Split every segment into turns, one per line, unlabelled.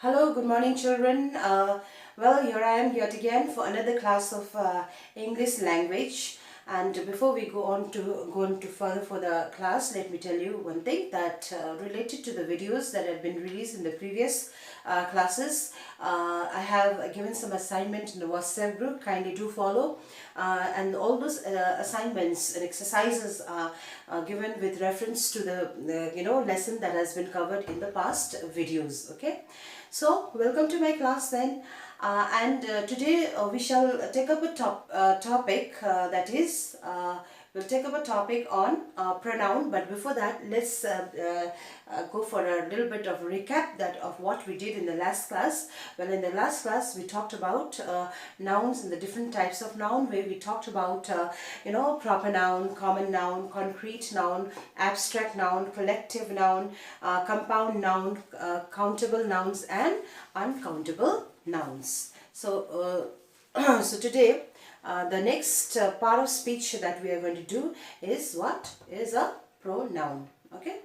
Hello, good morning children. Well, here I am yet again for another class of English language. And before we go on to further for the class, let me tell you one thing that related to the videos that have been released in the previous classes. I have given some assignment in the WhatsApp group. Kindly do follow. And all those assignments and exercises are given with reference to the lesson that has been covered in the past videos. Okay. So, welcome to my class then, today we shall take up a topic that is, we'll take up a topic on pronoun. But before that, let's go for a little bit of a recap of what we did in the last class. Well, in the last class we talked about nouns and the different types of noun, where we talked about proper noun, common noun, concrete noun, abstract noun, collective noun, compound noun, countable nouns and uncountable nouns. So so today the next part of speech that we are going to do is what is a pronoun. Okay.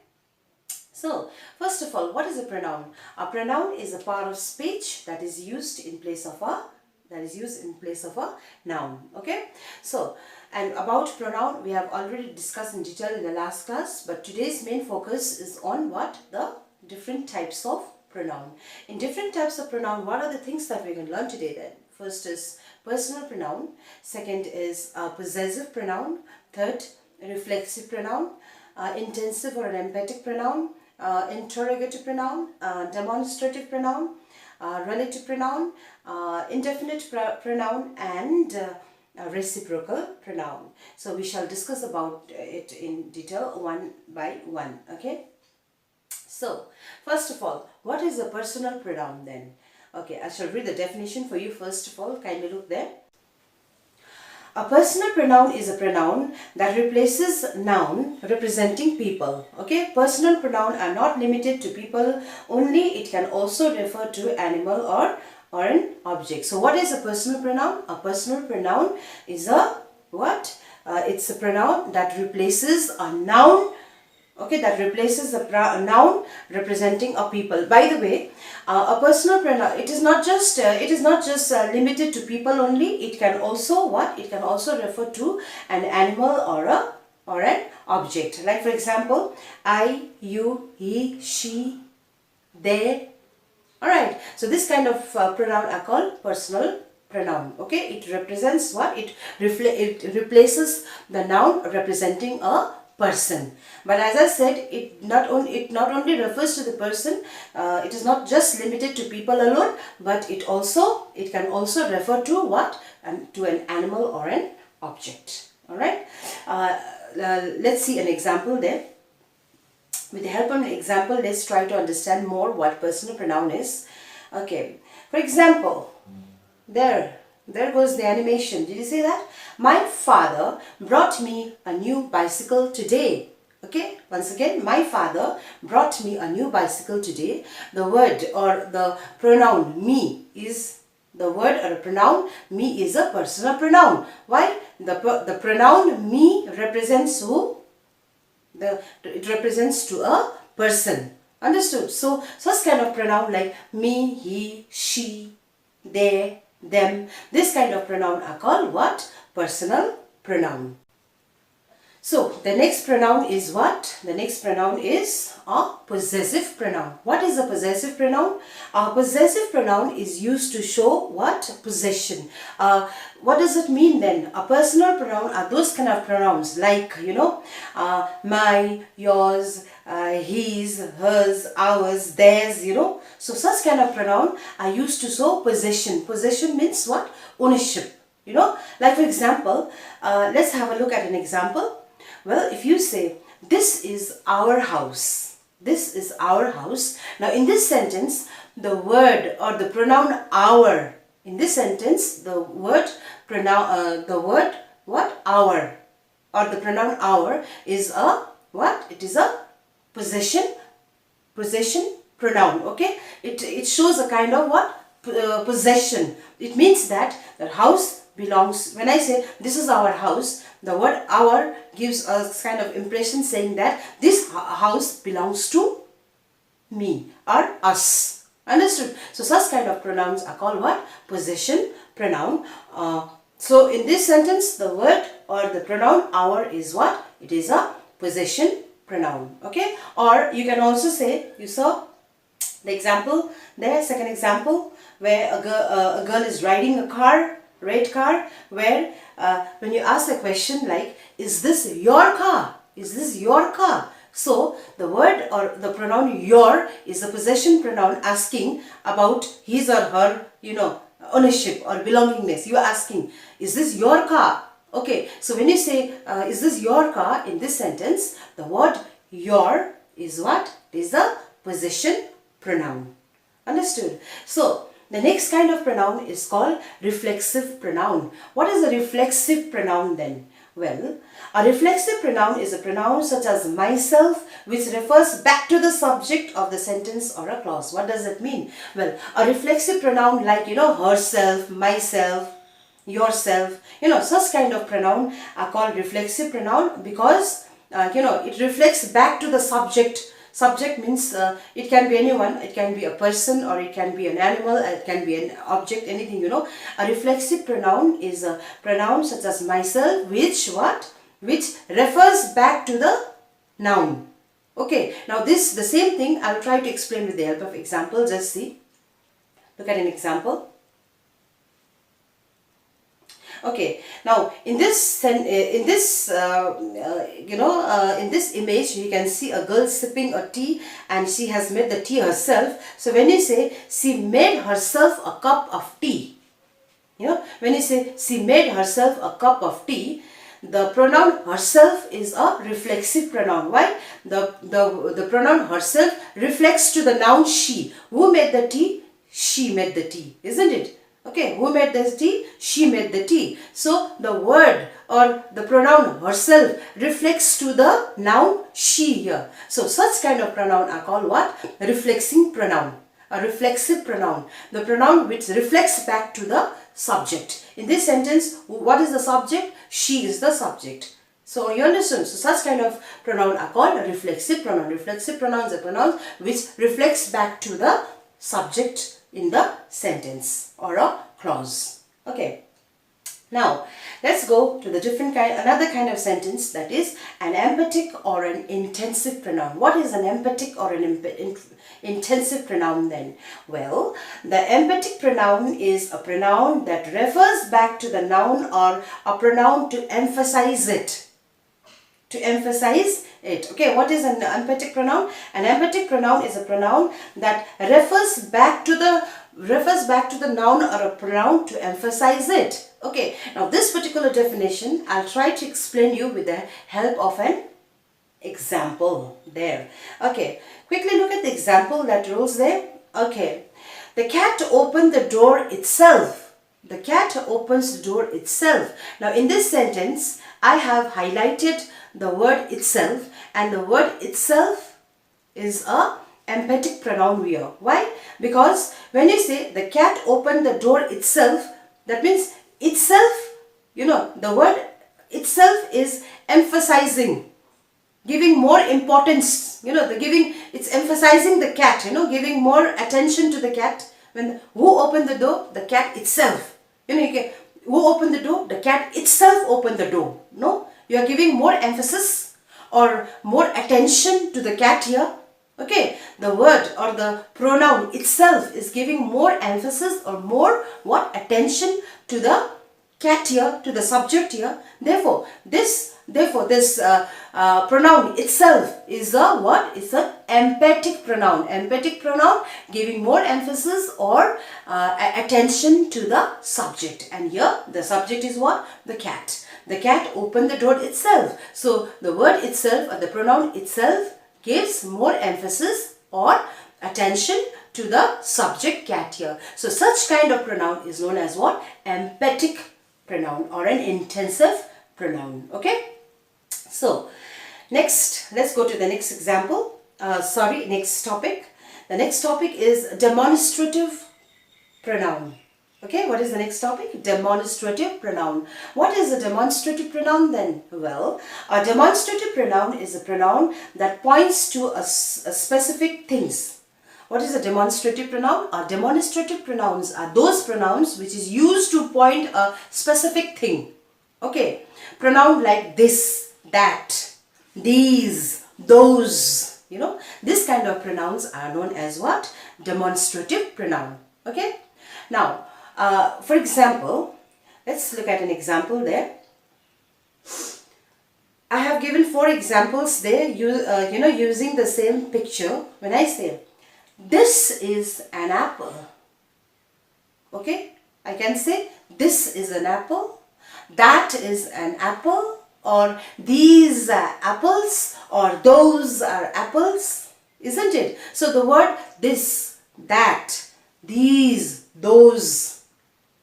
So, first of all, what is a pronoun? A pronoun is a part of speech that is used in place of a noun. Okay. So, and about pronoun we have already discussed in detail in the last class, but today's main focus is on what? The different types of pronoun. In different types of pronoun, what are the things that we're going to learn today then? First is personal pronoun, second is possessive pronoun, third reflexive pronoun, intensive or an empathic pronoun, interrogative pronoun, demonstrative pronoun, relative pronoun, indefinite pronoun and reciprocal pronoun. So we shall discuss about it in detail one by one. Okay. So, first of all, what is a personal pronoun then? Okay, I shall read the definition for you first of all. Kindly look there. A personal pronoun is a pronoun that replaces noun representing people. Okay, personal pronoun are not limited to people only. It can also refer to animal or an object. So, what is a personal pronoun? A personal pronoun is a what? It's a pronoun that replaces a noun. Okay, that replaces the noun representing a people. By the way, a personal pronoun, it is not just limited to people only. It can also what? It can also refer to an animal or an object. Like for example, I, you, he, she, they. All right. So this kind of pronoun are called personal pronoun. Okay, it represents what? It replaces the noun representing a person. But as I said, it not only refers to the person. It is not just limited to people alone, but it can also refer to what? To an animal or an object. All right. Let's see an example there. With the help of an example, let's try to understand more what personal pronoun is. Okay. For example, there goes the animation. Did you see that? My father brought me a new bicycle today. Okay, once again, my father brought me a new bicycle today. The word or the pronoun me is the word or a pronoun. Me is a personal pronoun. Why? The pronoun me represents who? It represents to a person. Understood? So, such kind of pronoun like me, he, she, they, them. This kind of pronoun are called what? Personal pronoun. So, the next pronoun is what? The next pronoun is a possessive pronoun. What is a possessive pronoun? A possessive pronoun is used to show what? Possession. What does it mean then? A personal pronoun are those kind of pronouns like, my, yours, his, hers, ours, theirs, So, such kind of pronoun are used to show possession. Possession means what? Ownership. Like for example, let's have a look at an example. Well, if you say, this is our house. This is our house. Now, in this sentence, the word or the pronoun our. In this sentence, the word what? Our. Or the pronoun our is a what? It is a possession pronoun. Okay? It shows a kind of what? Possession. It means that the house belongs. When I say this is our house, the word our gives a kind of impression saying that this house belongs to me or us. Understood? So such kind of pronouns are called what? Possession pronoun. So in this sentence, the word or the pronoun our is what? It is a possession pronoun. Okay? Or you can also say, you saw the example there, second example, where a girl is riding a car, red car, where when you ask a question like, is this your car? Is this your car? So the word or the pronoun your is a possession pronoun asking about his or her, ownership or belongingness. You are asking, is this your car? Okay, so when you say, is this your car in this sentence, the word your is what? It is a possession pronoun. Understood? So the next kind of pronoun is called reflexive pronoun. What is a reflexive pronoun then? Well, a reflexive pronoun is a pronoun such as myself, which refers back to the subject of the sentence or a clause. What does it mean? Well, a reflexive pronoun like, herself, myself, yourself, such kind of pronoun are called reflexive pronoun because, it reflects back to the subject. Subject means it can be anyone, it can be a person, or it can be an animal, it can be an object, anything, A reflexive pronoun is a pronoun such as myself, which refers back to the noun. Okay, now the same thing I will try to explain with the help of example. Just see. Look at an example. Okay, now in this image you can see a girl sipping a tea, and she has made the tea herself. So when you say she made herself a cup of tea, when you say she made herself a cup of tea, the pronoun herself is a reflexive pronoun. Why? The pronoun herself reflects to the noun she. Who made the tea? She made the tea, isn't it? Okay, who made the tea? She made the tea. So the word or the pronoun herself reflects to the noun she here. So such kind of pronoun are called what? A reflexive pronoun. A reflexive pronoun. The pronoun which reflects back to the subject. In this sentence, what is the subject? She is the subject. So you understand? So such kind of pronoun are called a reflexive pronoun. Reflexive pronouns are pronouns which reflects back to the subject in the sentence or a clause. Okay. Now let's go to the another kind of sentence, that is an empathic or an intensive pronoun. What is an empathic or an intensive pronoun then? Well, the empathic pronoun is a pronoun that refers back to the noun or a pronoun to emphasize it. To emphasize it. Okay, what is an empathic pronoun? An empathic pronoun is a pronoun that refers back to the noun or a pronoun to emphasize it. Okay, now this particular definition I'll try to explain you with the help of an example there. Okay, quickly look at the example that rules there. Okay, the cat opened the door itself. The cat opens the door itself. Now in this sentence I have highlighted the word itself, and the word itself is a empathic pronoun here. Why? Because when you say the cat opened the door itself, that means itself, the word itself is emphasizing, giving more importance, it's emphasizing the cat, giving more attention to the cat. Who opened the door? The cat itself. Who opened the door? The cat itself opened the door. No? You are giving more emphasis or more attention to the cat here. Okay, the word or the pronoun itself is giving more emphasis or more attention to the cat here, to the subject here. Therefore, this pronoun itself is a what? It's an empathic pronoun. Empathic pronoun giving more emphasis or attention to the subject. And here the subject is what? The cat. The cat opened the door itself. So the word itself or the pronoun itself gives more emphasis or attention to the subject cat here. So such kind of pronoun is known as what? Empathic pronoun or an intensive pronoun. Okay. So next, let's go to the next example. Next topic. The next topic is demonstrative pronoun. Okay, what is the next topic? Demonstrative pronoun. What is a demonstrative pronoun then? Well, a demonstrative pronoun is a pronoun that points to a specific things What is a demonstrative pronoun? Demonstrative pronouns are those pronouns which is used to point a specific thing. Okay, pronoun like this, that, these, those, you know, this kind of pronouns are known as what? Demonstrative pronoun. Okay, now for example, let's look at an example there. I have given 4 examples there, using the same picture. When I say, this is an apple. Okay, I can say, this is an apple, that is an apple, or these are apples, or those are apples, isn't it? So the word this, that, these, those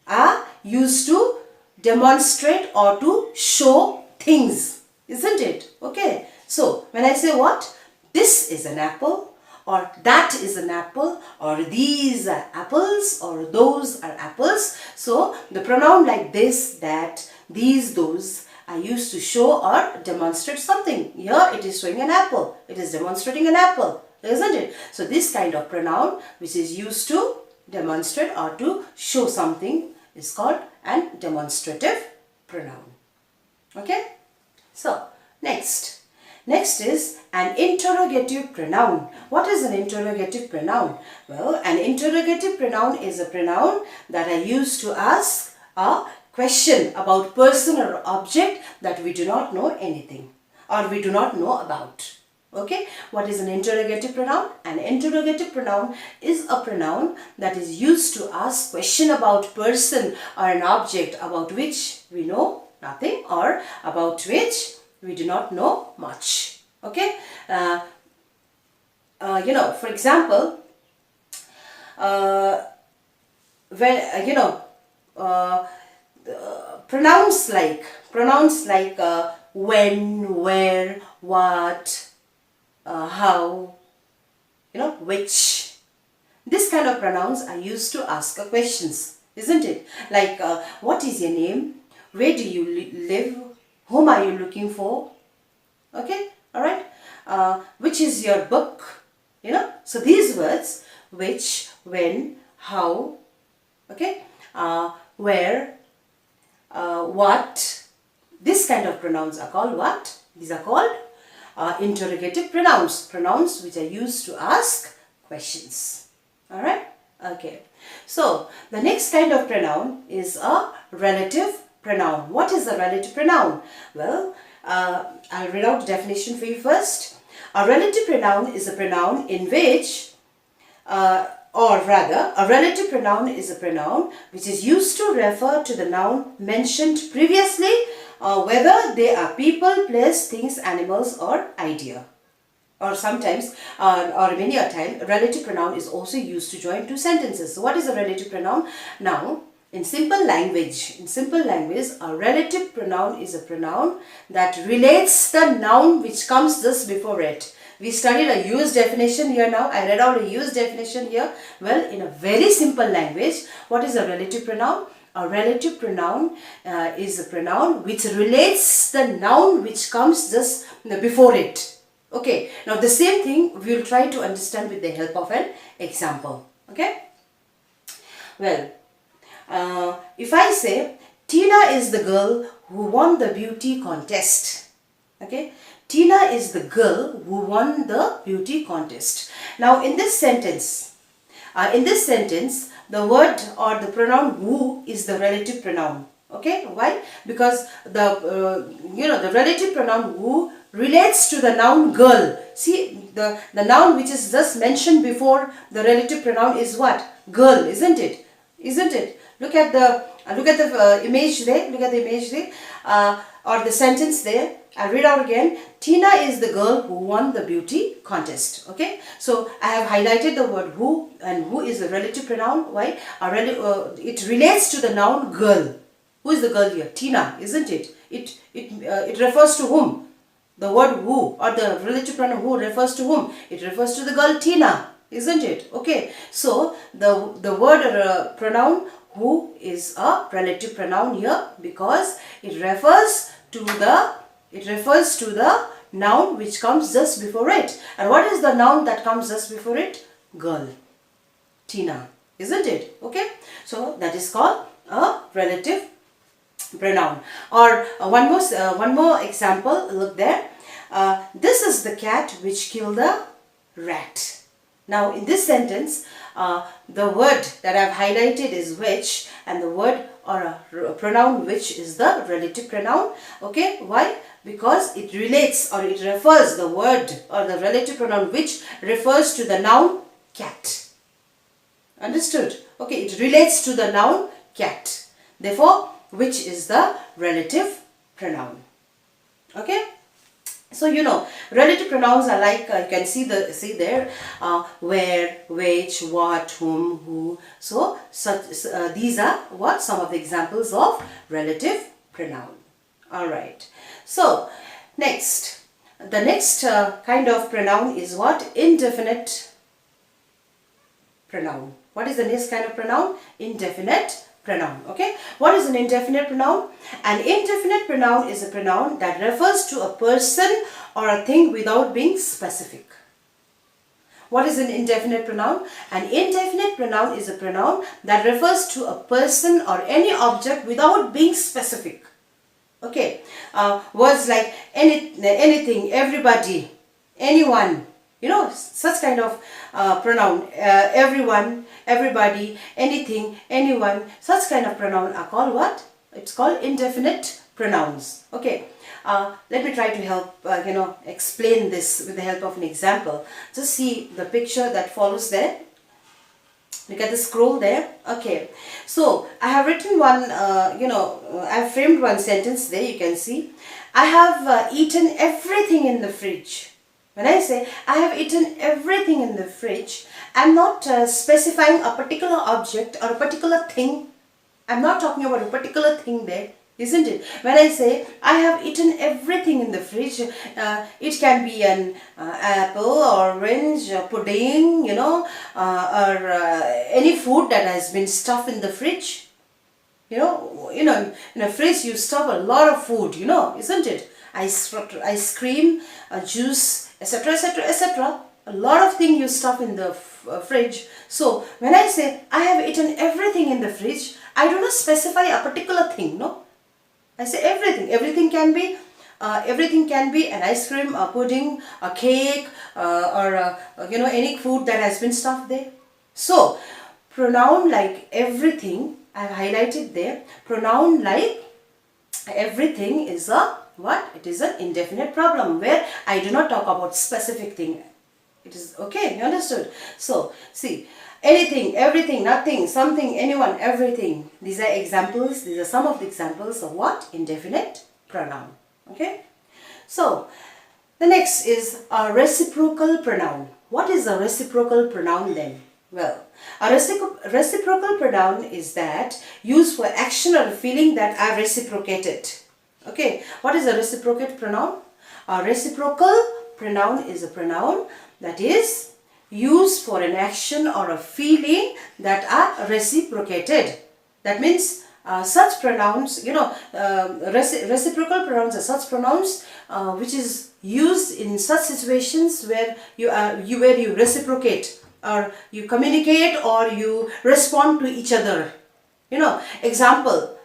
are used to demonstrate or to show things, isn't it? Okay, so when I say what? This is an apple, or that is an apple, or these are apples, or those are apples. So the pronoun like this, that, these, those are used to show or demonstrate something. Here it is showing an apple. It is demonstrating an apple, isn't it? So this kind of pronoun which is used to demonstrate or to show something is called an demonstrative pronoun. Okay? So next is an interrogative pronoun. What is an interrogative pronoun? Well, an interrogative pronoun is a pronoun that are used to ask a question about person or object that we do not know anything or we do not know about. Okay, what is an interrogative pronoun? An interrogative pronoun is a pronoun that is used to ask question about person or an object about which we know nothing or about which we do not know much. Okay, for example, pronouns like when, where, what, how, which. This kind of pronouns are used to ask questions, isn't it? Like, what is your name? Where do you live? Whom are you looking for? Okay, alright. Which is your book? So these words, which, when, how, okay, where, what, this kind of pronouns are called what? These are called interrogative pronouns. Pronouns which are used to ask questions. Alright? Okay. So, the next kind of pronoun is a relative pronoun. What is a relative pronoun? Well, I'll read out the definition for you first. A relative pronoun is a pronoun in which, a relative pronoun is a pronoun which is used to refer to the noun mentioned previously, whether they are people, place, things, animals, or idea. Or sometimes, or many a time, a relative pronoun is also used to join 2 sentences. So what is a relative pronoun? Now, in simple language, a relative pronoun is a pronoun that relates the noun which comes just before it. We studied a used definition here now. I read out a used definition here. Well, in a very simple language, what is a relative pronoun? A relative pronoun is a pronoun which relates the noun which comes just before it. Okay, now the same thing we will try to understand with the help of an example. Okay, well, if I say Tina is the girl who won the beauty contest. Okay, Tina is the girl who won the beauty contest. Now in this sentence, the word or the pronoun who is the relative pronoun. Okay, why? Because the relative pronoun who relates to the noun girl. See, the noun which is just mentioned before the relative pronoun is what? Girl, isn't it? Isn't it? Look at the image there. Look at the image there, or the sentence there. I'll read out again. Tina is the girl who won the beauty contest. Okay, so I have highlighted the word who, and who is a relative pronoun. Why? It relates to the noun girl. Who is the girl here? Tina, isn't it? It refers to whom? The word who or the relative pronoun who refers to whom? It refers to the girl Tina, isn't it? Okay, so the word or pronoun who is a relative pronoun here because it refers to the noun which comes just before it. And what is the noun that comes just before it? girl, Tina, isn't it? Okay, so that is called a relative pronoun. Or one more example. Look there. This is the cat which killed the rat. Now in this sentence, the word that I've highlighted is which, and the word or a pronoun which is the relative pronoun. Okay, why? Because it relates or it refers, the word or the relative pronoun which refers to the noun cat. Understood? Okay, it relates to the noun cat. Therefore, which is the relative pronoun. Okay? So you know, relative pronouns are like you can see there where, which, what, whom, who. So these are what some of the examples of relative pronoun. All right. So next, the next kind of pronoun is what? Indefinite pronoun. What is the next kind of pronoun? Indefinite pronoun. Okay, what is an indefinite pronoun? An indefinite pronoun is a pronoun that refers to a person or a thing without being specific. What is an indefinite pronoun? An indefinite pronoun is a pronoun that refers to a person or any object without being specific. Okay, words like anything, everybody, anyone, you know, such kind of pronoun, everyone, everybody, anything, anyone, such kind of pronoun are called what? It's called indefinite pronouns. Okay, let me try to help, explain this with the help of an example. Just see the picture that follows there. Look at the scroll there. Okay, so I have written one, I have framed one sentence there. You can see, I have eaten everything in the fridge. When I say I have eaten everything in the fridge, I'm not specifying a particular object or a particular thing. I'm not talking about a particular thing there, isn't it? When I say I have eaten everything in the fridge, it can be an apple, orange, pudding, or any food that has been stuffed in the fridge. In a fridge you stuff a lot of food, isn't it? Ice cream, juice, etc., etc., etc. A lot of things you stuff in the fridge. So when I say I have eaten everything in the fridge, I do not specify a particular thing. No, I say everything. Everything can be an ice cream, a pudding, a cake, or any food that has been stuffed there. So pronoun like everything, I have highlighted there. Pronoun like everything is a what? It is an indefinite problem where I do not talk about specific thing. It is okay, you understood? So see, anything, everything, nothing, something, anyone, everything. These are examples. These are some of the examples of what? Indefinite pronoun. Okay. So the next is a reciprocal pronoun. What is a reciprocal pronoun then? Well, a reciprocal pronoun is that used for action or feeling that are reciprocated. Okay, what is a reciprocate pronoun? A reciprocal pronoun is a pronoun that is used for an action or a feeling that are reciprocated. That means such pronouns, reciprocal pronouns are such pronouns which is used in such situations where you reciprocate, or you communicate, or you respond to each other. Example.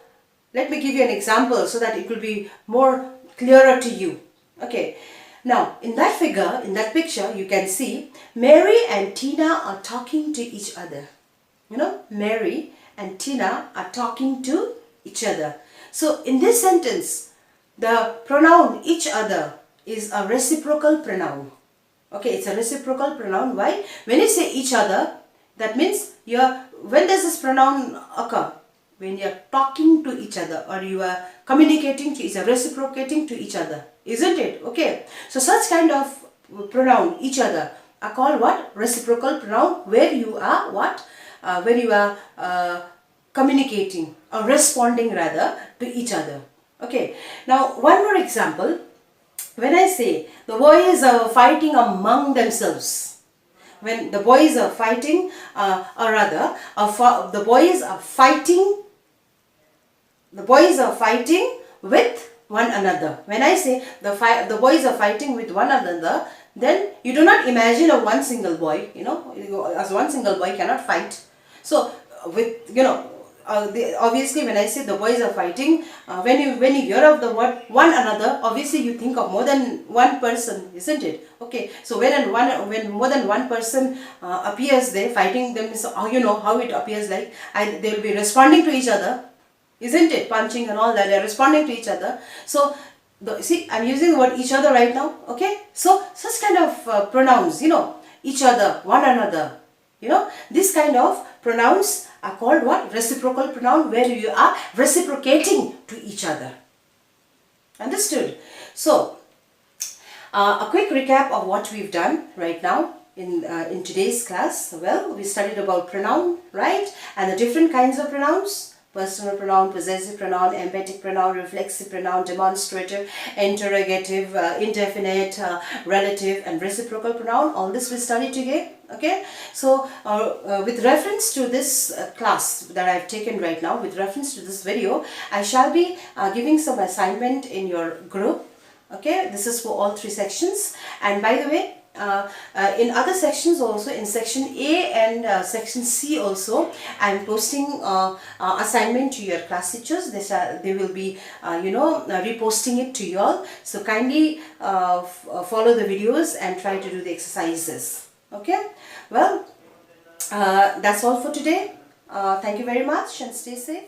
Let me give you an example so that it will be more clearer to you. Okay. Now, in that figure, in that picture, you can see Mary and Tina are talking to each other. Mary and Tina are talking to each other. So, in this sentence, the pronoun each other is a reciprocal pronoun. Okay, it's a reciprocal pronoun. Why? When you say each other, that means when does this pronoun occur? When you are talking to each other, or you are communicating to each other, reciprocating to each other, isn't it? Okay, so such kind of pronoun each other are called what? Reciprocal pronoun, where you are what? When you are communicating or responding rather to each other. Okay, now one more example. When I say the boys are fighting among themselves, when the boys are fighting, the boys are fighting with one another. When I say the boys are fighting with one another, then you do not imagine a one single boy, as one single boy cannot fight. So with, obviously when I say the boys are fighting, when you hear of the word one another, obviously you think of more than one person, isn't it? Okay, so when more than one person appears there fighting them, so you know how it appears like, and they will be responding to each other, isn't it? Punching and all that, they're responding to each other. So see, I'm using the word each other right now, okay? So such kind of pronouns, each other, one another, this kind of pronouns are called what? Reciprocal pronoun, where you are reciprocating to each other. Understood? So a quick recap of what we've done right now in today's class. Well, we studied about pronoun, right? And the different kinds of pronouns. Personal pronoun, possessive pronoun, empathic pronoun, reflexive pronoun, demonstrative, interrogative, indefinite, relative, and reciprocal pronoun. All this we studied today. Okay, so with reference to this class that I've taken right now, with reference to this video, I shall be giving some assignment in your group. Okay, this is for all 3 sections. And by the way, in other sections also, in section A and section C also, I am posting assignment to your class teachers. They will be reposting it to you all. So kindly follow the videos and try to do the exercises. Okay, well, that's all for today. Thank you very much and stay safe.